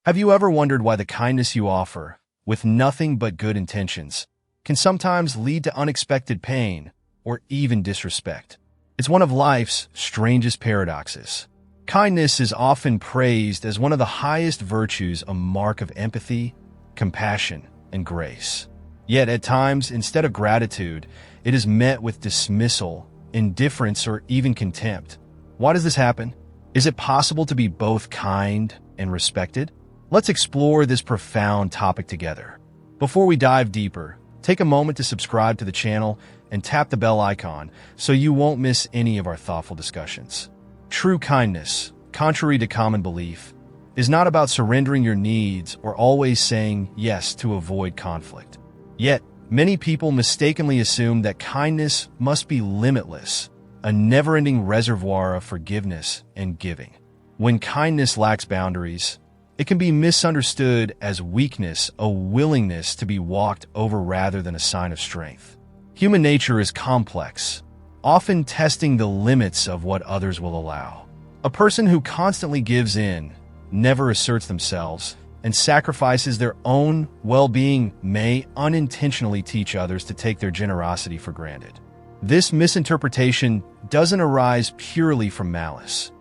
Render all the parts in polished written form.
Have you ever wondered why the kindness you offer, with nothing but good intentions, can sometimes lead to unexpected pain or even disrespect? It's one of life's strangest paradoxes. Kindness is often praised as one of the highest virtues, a mark of empathy, compassion, and grace. Yet at times, instead of gratitude, it is met with dismissal, indifference, or even contempt. Why does this happen? Is it possible to be both kind and respected? Let's explore this profound topic together. Before we dive deeper, take a moment to subscribe to the channel and tap the bell icon so you won't miss any of our thoughtful discussions. True kindness, contrary to common belief, is not about surrendering your needs or always saying yes to avoid conflict. Yet, many people mistakenly assume that kindness must be limitless, a never-ending reservoir of forgiveness and giving. When kindness lacks boundaries, it can be misunderstood as weakness, a willingness to be walked over rather than a sign of strength. Human nature is complex, often testing the limits of what others will allow. A person who constantly gives in, never asserts themselves, and sacrifices their own well-being may unintentionally teach others to take their generosity for granted. This misinterpretation doesn't arise purely from malice.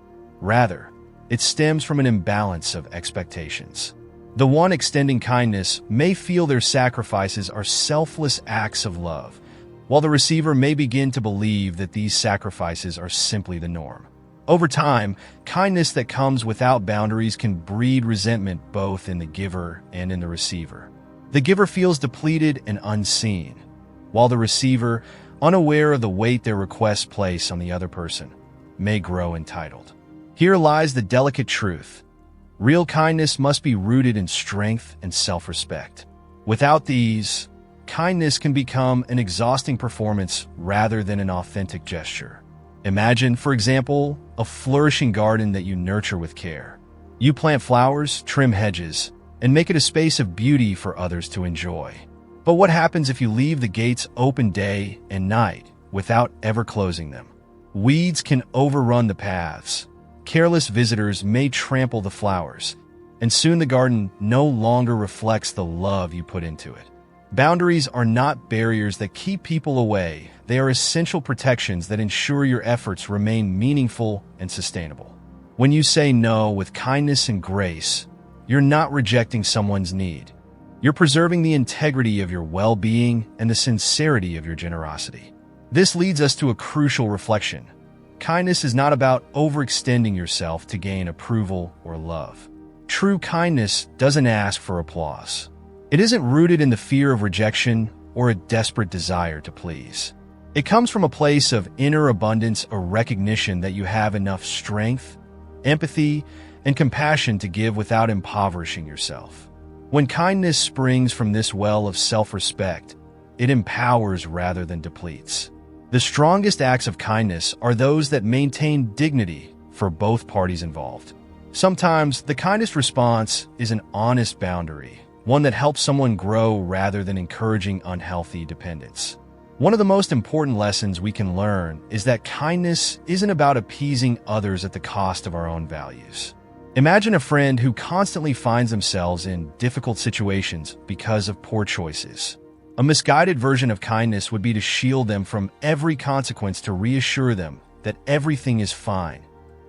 Rather, it stems from an imbalance of expectations. The one extending kindness may feel their sacrifices are selfless acts of love, while the receiver may begin to believe that these sacrifices are simply the norm. Over time, kindness that comes without boundaries can breed resentment both in the giver and in the receiver. The giver feels depleted and unseen, while the receiver, unaware of the weight their requests place on the other person, may grow entitled. Here lies the delicate truth. Real kindness must be rooted in strength and self-respect. Without these, kindness can become an exhausting performance rather than an authentic gesture. Imagine, for example, a flourishing garden that you nurture with care. You plant flowers, trim hedges, and make it a space of beauty for others to enjoy. But what happens if you leave the gates open day and night without ever closing them? Weeds can overrun the paths. Careless visitors may trample the flowers, and soon the garden no longer reflects the love you put into it. Boundaries are not barriers that keep people away. They are essential protections that ensure your efforts remain meaningful and sustainable. When you say no with kindness and grace, you're not rejecting someone's need. You're preserving the integrity of your well-being and the sincerity of your generosity. This leads us to a crucial reflection. Kindness is not about overextending yourself to gain approval or love. True kindness doesn't ask for applause. It isn't rooted in the fear of rejection or a desperate desire to please. It comes from a place of inner abundance, a recognition that you have enough strength, empathy, and compassion to give without impoverishing yourself. When kindness springs from this well of self-respect, it empowers rather than depletes. The strongest acts of kindness are those that maintain dignity for both parties involved. Sometimes, the kindest response is an honest boundary, one that helps someone grow rather than encouraging unhealthy dependence. One of the most important lessons we can learn is that kindness isn't about appeasing others at the cost of our own values. Imagine a friend who constantly finds themselves in difficult situations because of poor choices. A misguided version of kindness would be to shield them from every consequence, to reassure them that everything is fine,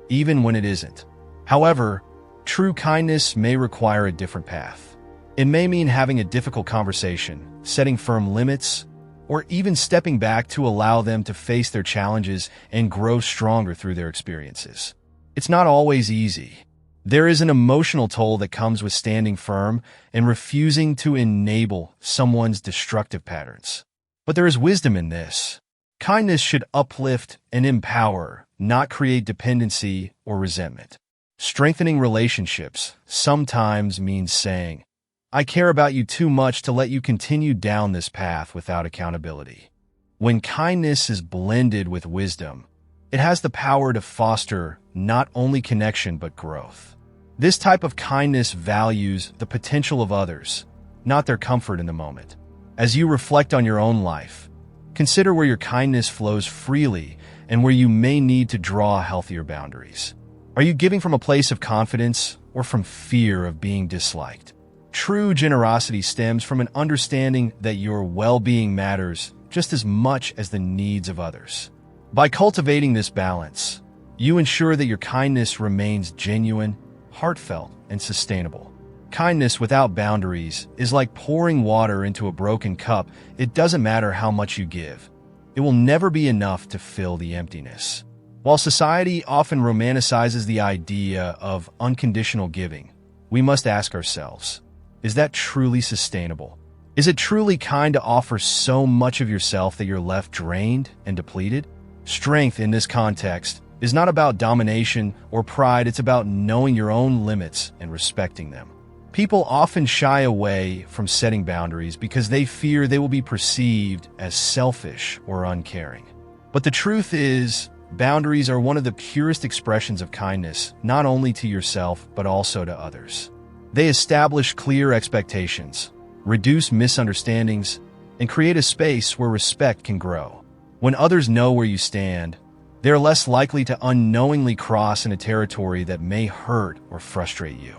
even when it isn't. However, true kindness may require a different path. It may mean having a difficult conversation, setting firm limits, or even stepping back to allow them to face their challenges and grow stronger through their experiences. It's not always easy. There is an emotional toll that comes with standing firm and refusing to enable someone's destructive patterns. But there is wisdom in this. Kindness should uplift and empower, not create dependency or resentment. Strengthening relationships sometimes means saying, "I care about you too much to let you continue down this path without accountability." When kindness is blended with wisdom, it has the power to foster not only connection but growth. This type of kindness values the potential of others, not their comfort in the moment. As you reflect on your own life, consider where your kindness flows freely and where you may need to draw healthier boundaries. Are you giving from a place of confidence or from fear of being disliked. True generosity stems from an understanding that your well-being matters just as much as the needs of others. By cultivating this balance, you ensure that your kindness remains genuine, heartfelt, and sustainable. Kindness without boundaries is like pouring water into a broken cup. It doesn't matter how much you give. It will never be enough to fill the emptiness. While society often romanticizes the idea of unconditional giving, we must ask ourselves, is that truly sustainable? Is it truly kind to offer so much of yourself that you're left drained and depleted? Strength in this context is not about domination or pride, it's about knowing your own limits and respecting them. People often shy away from setting boundaries because they fear they will be perceived as selfish or uncaring. But the truth is, boundaries are one of the purest expressions of kindness, not only to yourself, but also to others. They establish clear expectations, reduce misunderstandings, and create a space where respect can grow. When others know where you stand, they are less likely to unknowingly cross into territory that may hurt or frustrate you.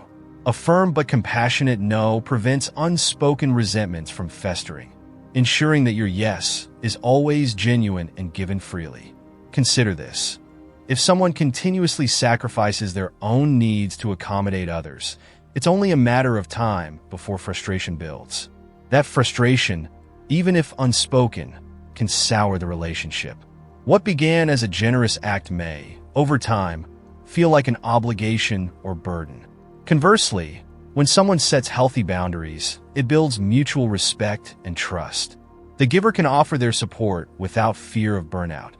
A firm but compassionate no prevents unspoken resentments from festering, ensuring that your yes is always genuine and given freely. Consider this. If someone continuously sacrifices their own needs to accommodate others, it's only a matter of time before frustration builds. That frustration, even if unspoken, can sour the relationship. What began as a generous act may, over time, feel like an obligation or burden. Conversely, when someone sets healthy boundaries, it builds mutual respect and trust. The giver can offer their support without fear of burnout,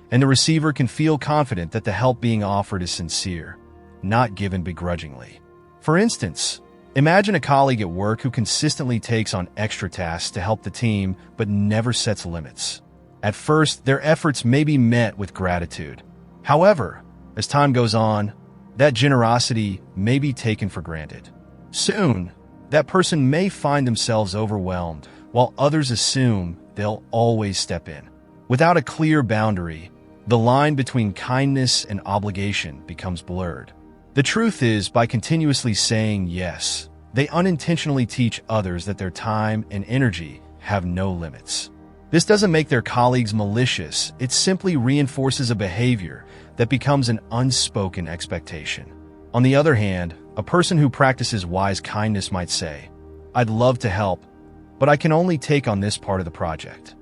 and the receiver can feel confident that the help being offered is sincere, not given begrudgingly. For instance, imagine a colleague at work who consistently takes on extra tasks to help the team but never sets limits. At first, their efforts may be met with gratitude. However, as time goes on, that generosity may be taken for granted. Soon, that person may find themselves overwhelmed, while others assume they'll always step in. Without a clear boundary, the line between kindness and obligation becomes blurred. The truth is, by continuously saying yes, they unintentionally teach others that their time and energy have no limits. This doesn't make their colleagues malicious, it simply reinforces a behavior that becomes an unspoken expectation. On the other hand, a person who practices wise kindness might say, "I'd love to help, but I can only take on this part of the project."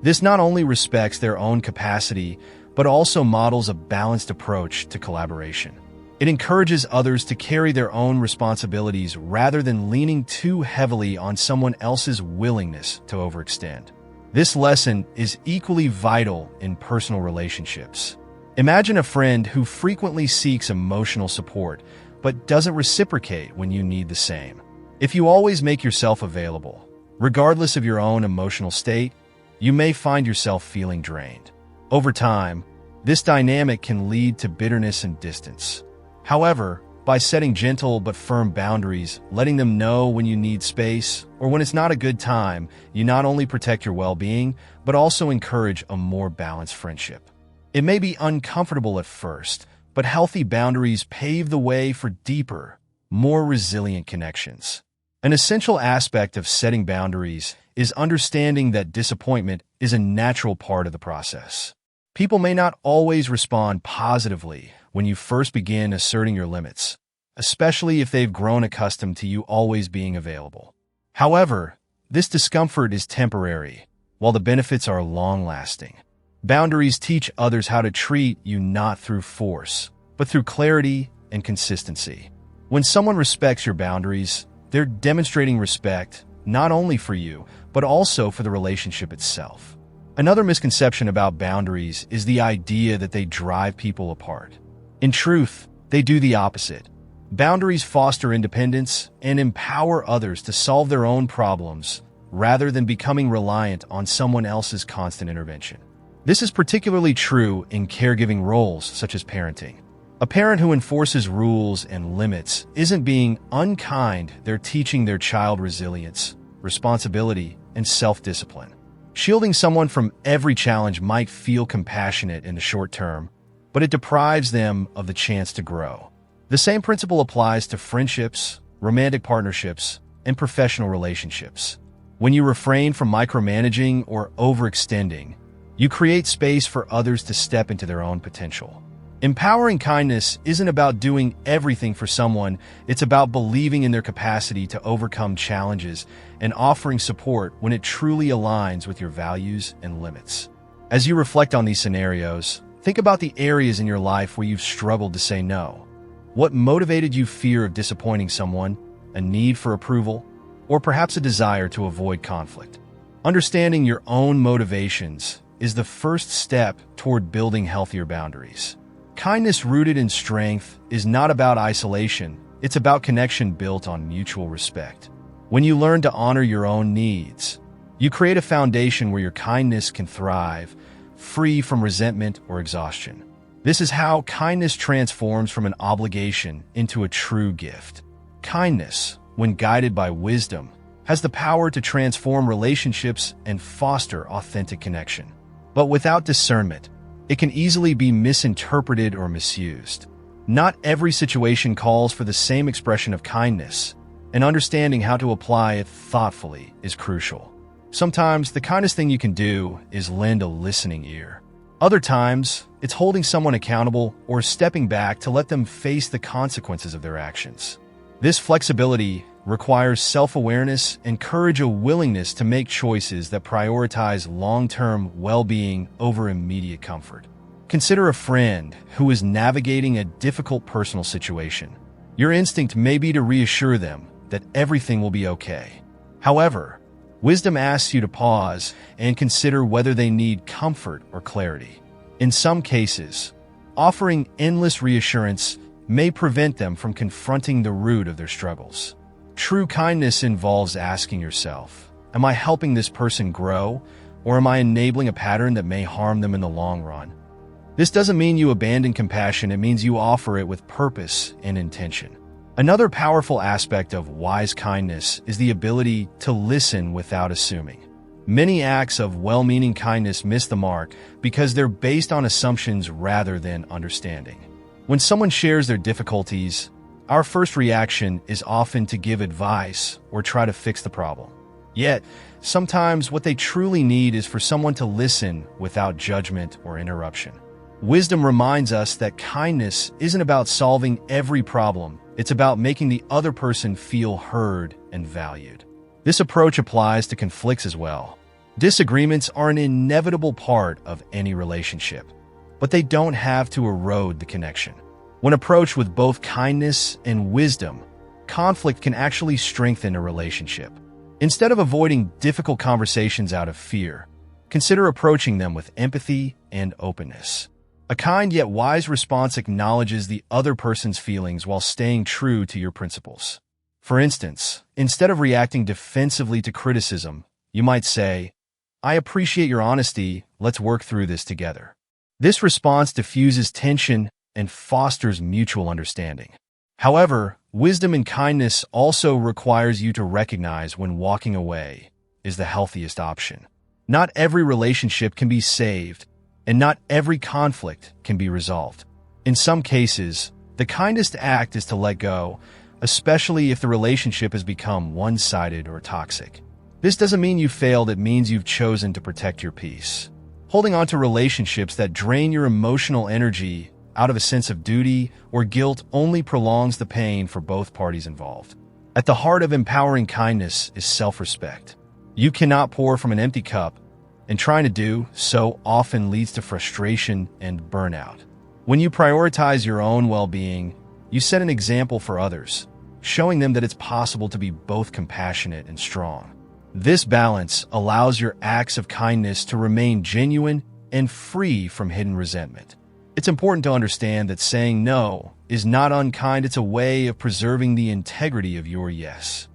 This not only respects their own capacity, but also models a balanced approach to collaboration. It encourages others to carry their own responsibilities rather than leaning too heavily on someone else's willingness to overextend. This lesson is equally vital in personal relationships. Imagine a friend who frequently seeks emotional support, but doesn't reciprocate when you need the same. If you always make yourself available, regardless of your own emotional state, you may find yourself feeling drained. Over time, this dynamic can lead to bitterness and distance. However, by setting gentle but firm boundaries, letting them know when you need space or when it's not a good time, you not only protect your well-being, but also encourage a more balanced friendship. It may be uncomfortable at first, but healthy boundaries pave the way for deeper, more resilient connections. An essential aspect of setting boundaries is understanding that disappointment is a natural part of the process. People may not always respond positively when you first begin asserting your limits, especially if they've grown accustomed to you always being available. However, this discomfort is temporary, while the benefits are long-lasting. Boundaries teach others how to treat you not through force, but through clarity and consistency. When someone respects your boundaries, they're demonstrating respect not only for you, but also for the relationship itself. Another misconception about boundaries is the idea that they drive people apart. In truth, they do the opposite. Boundaries foster independence and empower others to solve their own problems rather than becoming reliant on someone else's constant intervention. This is particularly true in caregiving roles such as parenting. A parent who enforces rules and limits isn't being unkind, they're teaching their child resilience, responsibility, and self-discipline. Shielding someone from every challenge might feel compassionate in the short term, but it deprives them of the chance to grow. The same principle applies to friendships, romantic partnerships, and professional relationships. When you refrain from micromanaging or overextending, you create space for others to step into their own potential. Empowering kindness isn't about doing everything for someone, it's about believing in their capacity to overcome challenges and offering support when it truly aligns with your values and limits. As you reflect on these scenarios, think about the areas in your life where you've struggled to say no. What motivated you? Fear of disappointing someone, a need for approval, or perhaps a desire to avoid conflict? Understanding your own motivations is the first step toward building healthier boundaries. Kindness rooted in strength is not about isolation, it's about connection built on mutual respect. When you learn to honor your own needs, you create a foundation where your kindness can thrive, free from resentment or exhaustion. This is how kindness transforms from an obligation into a true gift. Kindness, when guided by wisdom, has the power to transform relationships and foster authentic connection. But without discernment, it can easily be misinterpreted or misused. Not every situation calls for the same expression of kindness, and understanding how to apply it thoughtfully is crucial. Sometimes the kindest thing you can do is lend a listening ear. Other times, it's holding someone accountable or stepping back to let them face the consequences of their actions. This flexibility requires self-awareness and courage, a willingness to make choices that prioritize long-term well-being over immediate comfort. Consider a friend who is navigating a difficult personal situation. Your instinct may be to reassure them that everything will be okay. However, wisdom asks you to pause and consider whether they need comfort or clarity. In some cases, offering endless reassurance may prevent them from confronting the root of their struggles. True kindness involves asking yourself, am I helping this person grow, or am I enabling a pattern that may harm them in the long run? This doesn't mean you abandon compassion, it means you offer it with purpose and intention. Another powerful aspect of wise kindness is the ability to listen without assuming. Many acts of well-meaning kindness miss the mark because they're based on assumptions rather than understanding. When someone shares their difficulties, our first reaction is often to give advice or try to fix the problem. Yet, sometimes what they truly need is for someone to listen without judgment or interruption. Wisdom reminds us that kindness isn't about solving every problem, it's about making the other person feel heard and valued. This approach applies to conflicts as well. Disagreements are an inevitable part of any relationship, but they don't have to erode the connection. When approached with both kindness and wisdom, conflict can actually strengthen a relationship. Instead of avoiding difficult conversations out of fear, consider approaching them with empathy and openness. A kind yet wise response acknowledges the other person's feelings while staying true to your principles. For instance, instead of reacting defensively to criticism, you might say, I appreciate your honesty, let's work through this together. This response diffuses tension and fosters mutual understanding. However, wisdom and kindness also requires you to recognize when walking away is the healthiest option. Not every relationship can be saved, and not every conflict can be resolved. In some cases, the kindest act is to let go, especially if the relationship has become one-sided or toxic. This doesn't mean you failed, it means you've chosen to protect your peace. Holding on to relationships that drain your emotional energy out of a sense of duty or guilt only prolongs the pain for both parties involved. At the heart of empowering kindness is self-respect. You cannot pour from an empty cup, and trying to do so often leads to frustration and burnout. When you prioritize your own well-being, you set an example for others, showing them that it's possible to be both compassionate and strong. This balance allows your acts of kindness to remain genuine and free from hidden resentment. It's important to understand that saying no is not unkind, it's a way of preserving the integrity of your yes.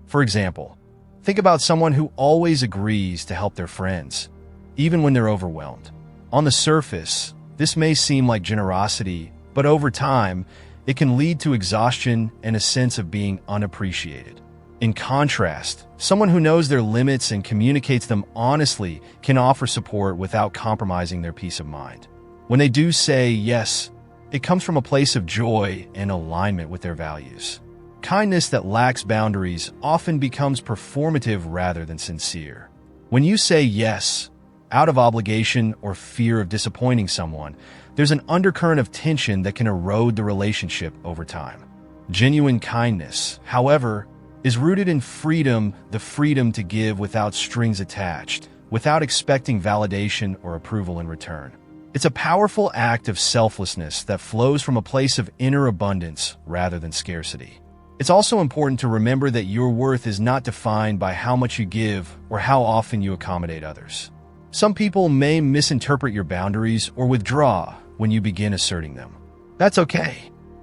For example, think about someone who always agrees to help their friends, even when they're overwhelmed. On the surface, this may seem like generosity, but over time, it can lead to exhaustion and a sense of being unappreciated. In contrast, someone who knows their limits and communicates them honestly can offer support without compromising their peace of mind. When they do say yes, it comes from a place of joy and alignment with their values. Kindness that lacks boundaries often becomes performative rather than sincere. When you say yes, out of obligation or fear of disappointing someone, there's an undercurrent of tension that can erode the relationship over time. Genuine kindness, however, is rooted in freedom, the freedom to give without strings attached, without expecting validation or approval in return. It's a powerful act of selflessness that flows from a place of inner abundance rather than scarcity. It's also important to remember that your worth is not defined by how much you give or how often you accommodate others. Some people may misinterpret your boundaries or withdraw when you begin asserting them. That's okay.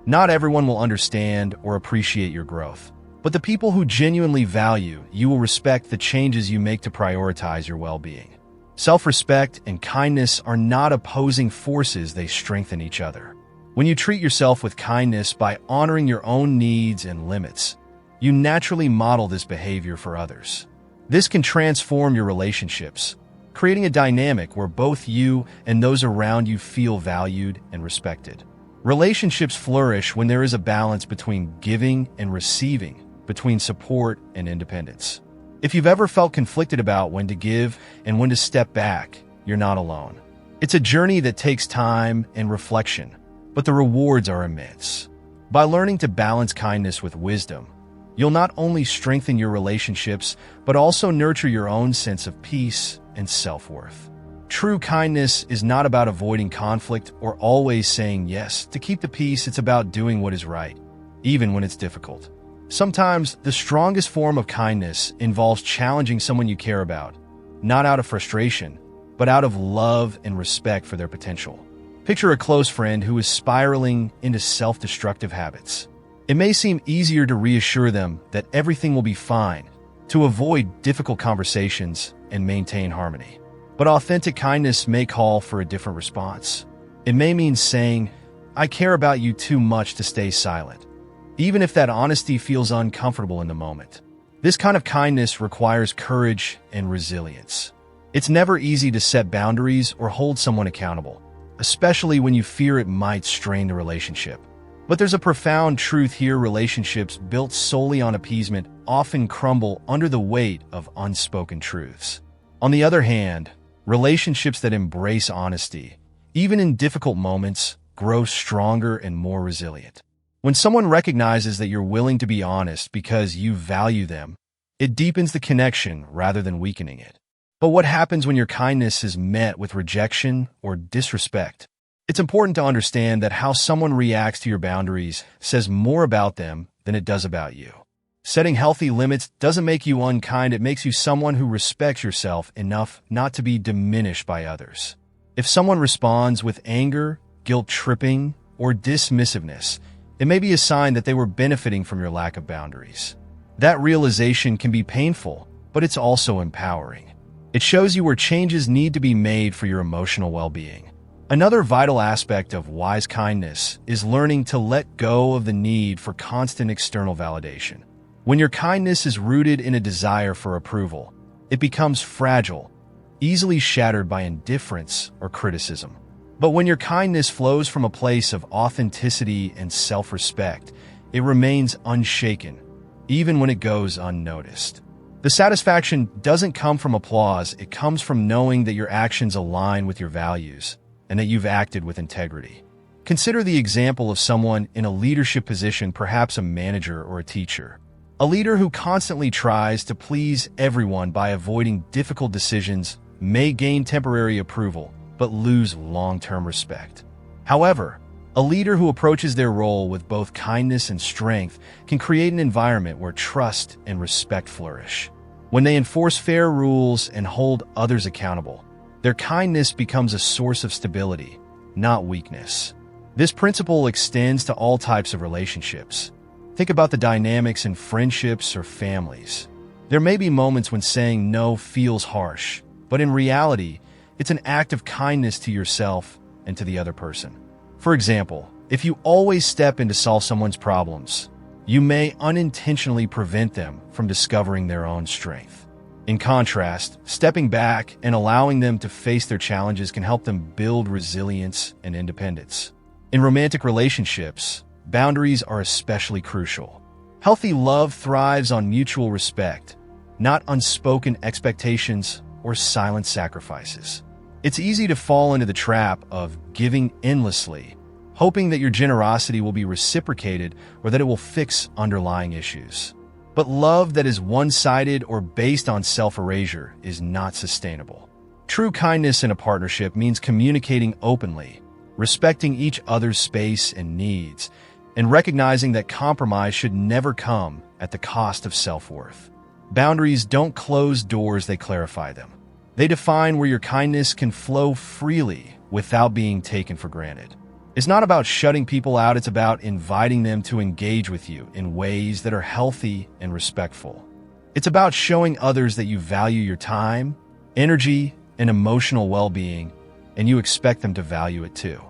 Not everyone will understand or appreciate your growth, but the people who genuinely value you will respect the changes you make to prioritize your well-being. Self-respect and kindness are not opposing forces, they strengthen each other. When you treat yourself with kindness by honoring your own needs and limits, you naturally model this behavior for others. This can transform your relationships, creating a dynamic where both you and those around you feel valued and respected. Relationships flourish when there is a balance between giving and receiving, between support and independence. If you've ever felt conflicted about when to give and when to step back, you're not alone. It's a journey that takes time and reflection, but the rewards are immense. By learning to balance kindness with wisdom, you'll not only strengthen your relationships, but also nurture your own sense of peace and self-worth. True kindness is not about avoiding conflict or always saying yes to keep the peace. It's about doing what is right, even when it's difficult. Sometimes the strongest form of kindness involves challenging someone you care about, not out of frustration, but out of love and respect for their potential. Picture a close friend who is spiraling into self-destructive habits. It may seem easier to reassure them that everything will be fine, to avoid difficult conversations and maintain harmony. But authentic kindness may call for a different response. It may mean saying, "I care about you too much to stay silent," even if that honesty feels uncomfortable in the moment. This kind of kindness requires courage and resilience. It's never easy to set boundaries or hold someone accountable, especially when you fear it might strain the relationship. But there's a profound truth here: relationships built solely on appeasement often crumble under the weight of unspoken truths. On the other hand, relationships that embrace honesty, even in difficult moments, grow stronger and more resilient. When someone recognizes that you're willing to be honest because you value them, it deepens the connection rather than weakening it. But what happens when your kindness is met with rejection or disrespect? It's important to understand that how someone reacts to your boundaries says more about them than it does about you. Setting healthy limits doesn't make you unkind, it makes you someone who respects yourself enough not to be diminished by others. If someone responds with anger, guilt-tripping, or dismissiveness, it may be a sign that they were benefiting from your lack of boundaries. That realization can be painful, but it's also empowering. It shows you where changes need to be made for your emotional well-being. Another vital aspect of wise kindness is learning to let go of the need for constant external validation. When your kindness is rooted in a desire for approval, it becomes fragile, easily shattered by indifference or criticism. But when your kindness flows from a place of authenticity and self-respect, it remains unshaken, even when it goes unnoticed. The satisfaction doesn't come from applause, it comes from knowing that your actions align with your values and that you've acted with integrity. Consider the example of someone in a leadership position, perhaps a manager or a teacher. A leader who constantly tries to please everyone by avoiding difficult decisions may gain temporary approval, but lose long-term respect. However, a leader who approaches their role with both kindness and strength can create an environment where trust and respect flourish. When they enforce fair rules and hold others accountable, their kindness becomes a source of stability, not weakness. This principle extends to all types of relationships. Think about the dynamics in friendships or families. There may be moments when saying no feels harsh, but in reality, it's an act of kindness to yourself and to the other person. For example, if you always step in to solve someone's problems, you may unintentionally prevent them from discovering their own strength. In contrast, stepping back and allowing them to face their challenges can help them build resilience and independence. In romantic relationships, boundaries are especially crucial. Healthy love thrives on mutual respect, not unspoken expectations or silent sacrifices. It's easy to fall into the trap of giving endlessly, hoping that your generosity will be reciprocated or that it will fix underlying issues. But love that is one-sided or based on self-erasure is not sustainable. True kindness in a partnership means communicating openly, respecting each other's space and needs, and recognizing that compromise should never come at the cost of self-worth. Boundaries don't close doors, they clarify them. They define where your kindness can flow freely without being taken for granted. It's not about shutting people out, it's about inviting them to engage with you in ways that are healthy and respectful. It's about showing others that you value your time, energy, and emotional well-being, and you expect them to value it too.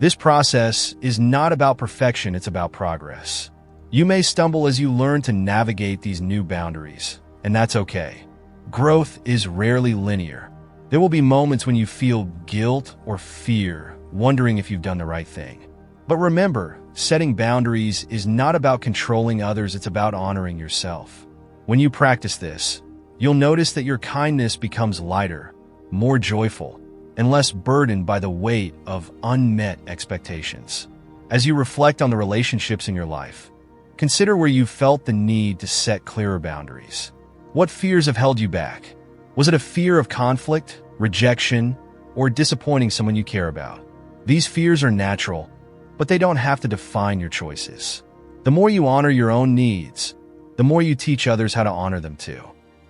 This process is not about perfection, it's about progress. You may stumble as you learn to navigate these new boundaries, and that's okay. Growth is rarely linear. There will be moments when you feel guilt or fear, wondering if you've done the right thing. But remember, setting boundaries is not about controlling others, it's about honoring yourself. When you practice this, you'll notice that your kindness becomes lighter, more joyful, and less burdened by the weight of unmet expectations. As you reflect on the relationships in your life, consider where you felt the need to set clearer boundaries. What fears have held you back? Was it a fear of conflict, rejection, or disappointing someone you care about? These fears are natural, but they don't have to define your choices. The more you honor your own needs, the more you teach others how to honor them too.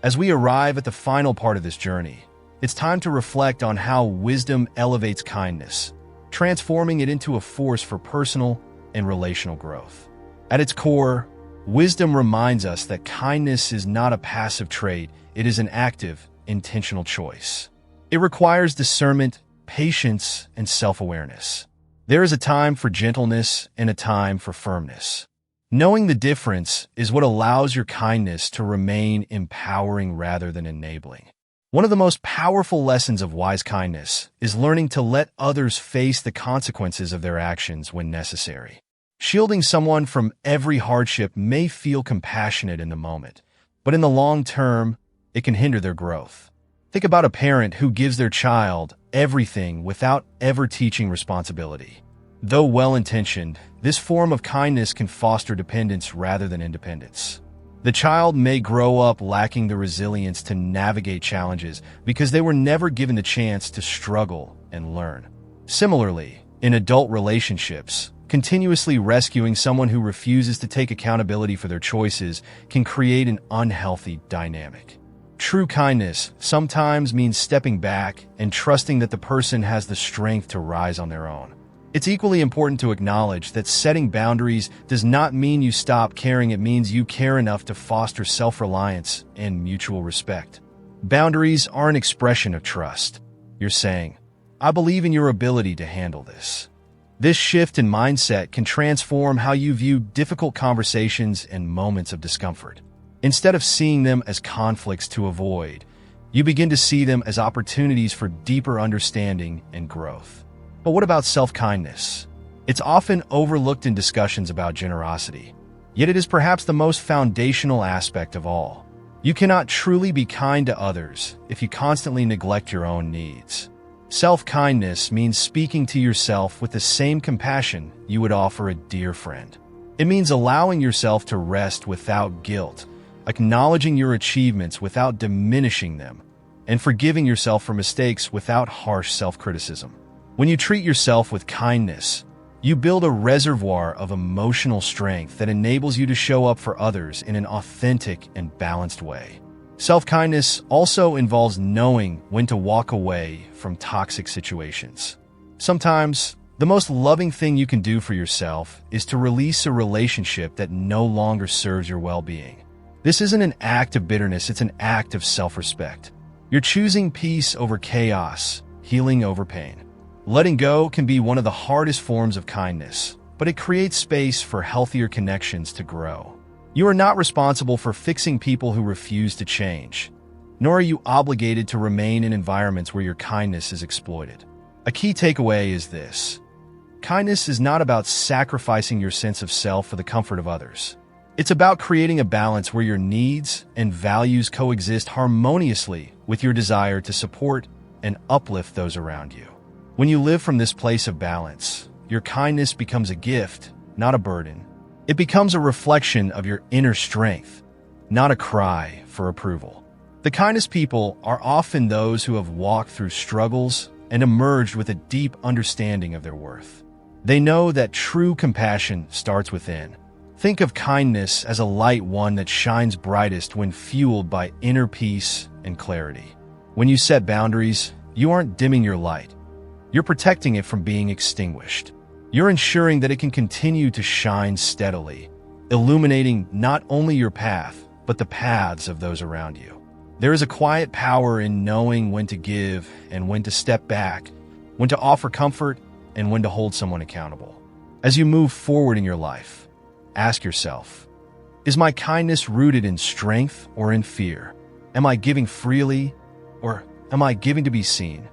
As we arrive at the final part of this journey, it's time to reflect on how wisdom elevates kindness, transforming it into a force for personal and relational growth. At its core, wisdom reminds us that kindness is not a passive trait, it is an active, intentional choice. It requires discernment, patience, and self-awareness. There is a time for gentleness and a time for firmness. Knowing the difference is what allows your kindness to remain empowering rather than enabling. One of the most powerful lessons of wise kindness is learning to let others face the consequences of their actions when necessary. Shielding someone from every hardship may feel compassionate in the moment, but in the long term, it can hinder their growth. Think about a parent who gives their child everything without ever teaching responsibility. Though well-intentioned, this form of kindness can foster dependence rather than independence. The child may grow up lacking the resilience to navigate challenges because they were never given the chance to struggle and learn. Similarly, in adult relationships, continuously rescuing someone who refuses to take accountability for their choices can create an unhealthy dynamic. True kindness sometimes means stepping back and trusting that the person has the strength to rise on their own. It's equally important to acknowledge that setting boundaries does not mean you stop caring, it means you care enough to foster self-reliance and mutual respect. Boundaries are an expression of trust. You're saying, "I believe in your ability to handle this." This shift in mindset can transform how you view difficult conversations and moments of discomfort. Instead of seeing them as conflicts to avoid, you begin to see them as opportunities for deeper understanding and growth. But what about self-kindness? It's often overlooked in discussions about generosity, yet it is perhaps the most foundational aspect of all. You cannot truly be kind to others if you constantly neglect your own needs. Self-kindness means speaking to yourself with the same compassion you would offer a dear friend. It means allowing yourself to rest without guilt, acknowledging your achievements without diminishing them, and forgiving yourself for mistakes without harsh self-criticism. When you treat yourself with kindness, you build a reservoir of emotional strength that enables you to show up for others in an authentic and balanced way. Self-kindness also involves knowing when to walk away from toxic situations. Sometimes, the most loving thing you can do for yourself is to release a relationship that no longer serves your well-being. This isn't an act of bitterness, it's an act of self-respect. You're choosing peace over chaos, healing over pain. Letting go can be one of the hardest forms of kindness, but it creates space for healthier connections to grow. You are not responsible for fixing people who refuse to change, nor are you obligated to remain in environments where your kindness is exploited. A key takeaway is this: Kindness is not about sacrificing your sense of self for the comfort of others. It's about creating a balance where your needs and values coexist harmoniously with your desire to support and uplift those around you. When you live from this place of balance, your kindness becomes a gift, not a burden. It becomes a reflection of your inner strength, not a cry for approval. The kindest people are often those who have walked through struggles and emerged with a deep understanding of their worth. They know that true compassion starts within. Think of kindness as a light one that shines brightest when fueled by inner peace and clarity. When you set boundaries, you aren't dimming your light. You're protecting it from being extinguished. You're ensuring that it can continue to shine steadily, illuminating not only your path, but the paths of those around you. There is a quiet power in knowing when to give and when to step back, when to offer comfort and when to hold someone accountable. As you move forward in your life, ask yourself, is my kindness rooted in strength or in fear? Am I giving freely or am I giving to be seen?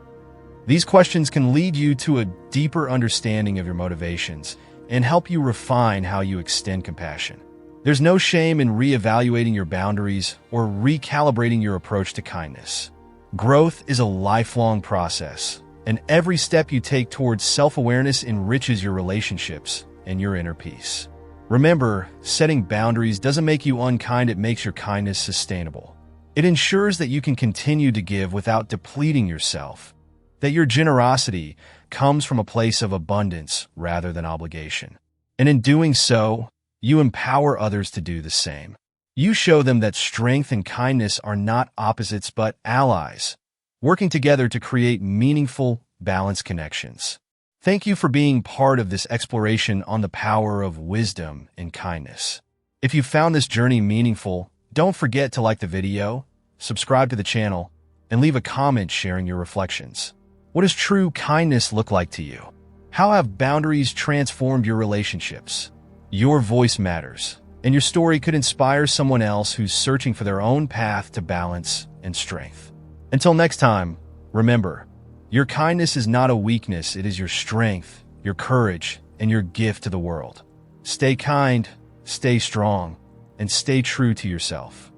These questions can lead you to a deeper understanding of your motivations and help you refine how you extend compassion. There's no shame in reevaluating your boundaries or recalibrating your approach to kindness. Growth is a lifelong process, and every step you take towards self-awareness enriches your relationships and your inner peace. Remember, setting boundaries doesn't make you unkind, it makes your kindness sustainable. It ensures that you can continue to give without depleting yourself, that your generosity comes from a place of abundance rather than obligation. And in doing so, you empower others to do the same. You show them that strength and kindness are not opposites but allies, working together to create meaningful, balanced connections. Thank you for being part of this exploration on the power of wisdom and kindness. If you found this journey meaningful, don't forget to like the video, subscribe to the channel, and leave a comment sharing your reflections. What does true kindness look like to you? How have boundaries transformed your relationships? Your voice matters, and your story could inspire someone else who's searching for their own path to balance and strength. Until next time, remember, your kindness is not a weakness, it is your strength, your courage, and your gift to the world. Stay kind, stay strong, and stay true to yourself.